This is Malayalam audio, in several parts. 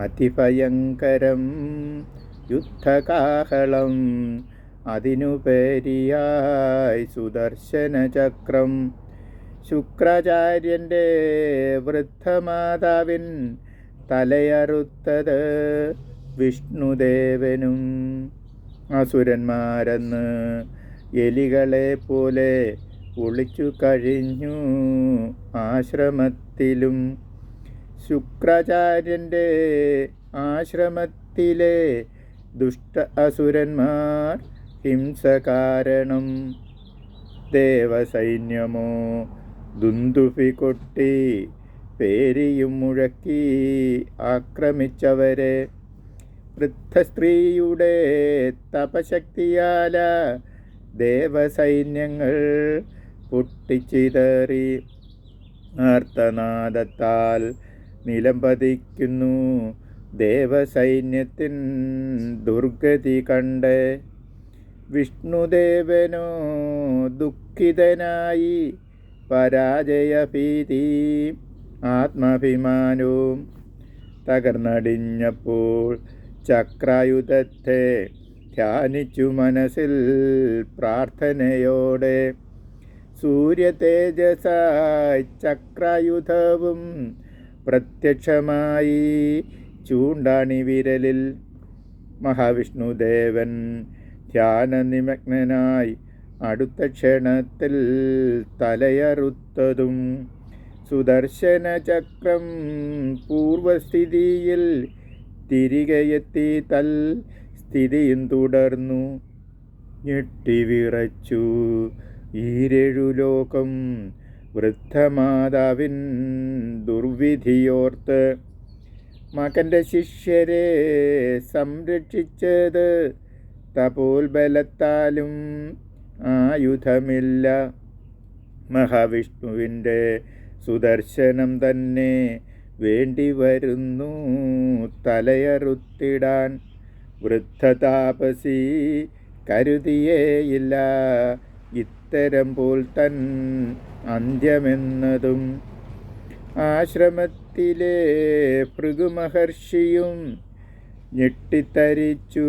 അതിഭയങ്കരം യുദ്ധകാഹളം അതിനുപരിയായി സുദർശനചക്രം. ശുക്രാചാര്യൻ്റെ വൃദ്ധമാതാവിൻ തലയറുത്തത് വിഷ്ണുദേവനും. അസുരന്മാരെന്ന് എലികളെ പോലെ ഒളിച്ചു കഴിഞ്ഞു ആശ്രമത്തിലും. ശുക്രാചാര്യൻ്റെ ആശ്രമത്തിലെ ദുഷ്ട അസുരന്മാർ ഹിംസ കാരണം. ദേവസൈന്യമോ ദുന്ദുഭി കൊട്ടി പേരിയും മുഴക്കി ആക്രമിച്ചവരെ. വൃദ്ധസ്ത്രീയുടെ തപശക്തിയാല ദേവസൈന്യങ്ങൾ പൊട്ടിച്ചിതറി. ആർത്തനാദത്താൽ നിലംപതിക്കുന്നു ദേവസൈന്യത്തിൻ ദുർഗതി കണ്ട്. വിഷ്ണുദേവനോ ദുഃഖിതനായി പരാജയഭീതി ആത്മാഭിമാനവും തകർന്നടിഞ്ഞപ്പോൾ ചക്രായുധത്തെ ധ്യാനിച്ചു മനസ്സിൽ പ്രാർത്ഥനയോടെ. സൂര്യതേജസായി ചക്രായുധവും പ്രത്യക്ഷമായി ചൂണ്ടാണി വിരലിൽ. മഹാവിഷ്ണുദേവൻ ധ്യാനനിമഗ്നനായി അടുത്ത ക്ഷണത്തിൽ തലയറുത്തതും. സുദർശനചക്രം പൂർവസ്ഥിതിയിൽ തിരികെയെത്തി തൽ സ്ഥിതിയും തുടർന്നു. ഞെട്ടിവിറച്ചു ഈരേഴു ലോകം വൃദ്ധമാതാവിൻ ദുർവിധിയോർത്ത്. മകൻ്റെ ശിഷ്യരെ സംരക്ഷിച്ചത് തപോൽബലത്താലും ആയുധമില്ല. മഹാവിഷ്ണുവിൻ്റെ സുദർശനം തന്നെ വേണ്ടിവരുന്നു തലയറുത്തിടാൻ. വൃദ്ധതാപസി കരുതിയേയില്ല ഇത്തരം പോൽ തൻ അന്ത്യമെന്നതും. ആശ്രമത്തിലെ ഭൃഗുമഹർഷിയും ഞെട്ടിത്തരിച്ചു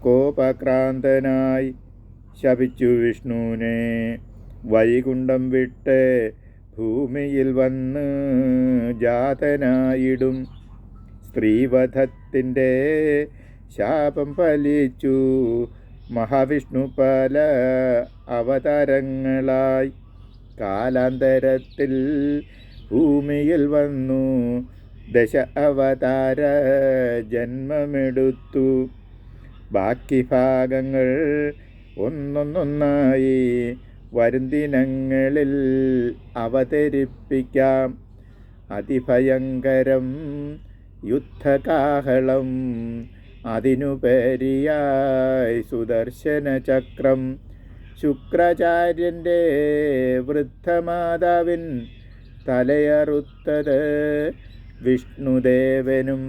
കോപക്രാന്തനായി. ശപിച്ചു വിഷ്ണുവിനെ വൈകുണ്ഠം വിട്ട് ഭൂമിയിൽ വന്ന് ജാതനായിടും. സ്ത്രീവധത്തിൻ്റെ ശാപം ഫലിച്ചു മഹാവിഷ്ണു പല അവതാരങ്ങളായി. കാലാന്തരത്തിൽ ഭൂമിയിൽ വന്നു ദശ അവതാര ജന്മമെടുത്തു. ബാക്കി ഭാഗങ്ങൾ ഒന്നൊന്നൊന്നായി വരും ദിനങ്ങളിൽ അവതരിപ്പിക്കാം. അതിഭയങ്കരം യുദ്ധകാഹളം അതിനുപരിയായി സുദർശനചക്രം. ശുക്രാചാര്യൻ്റെ വൃദ്ധമാതാവിൻ തലയറുത്തത് വിഷ്ണുദേവനും.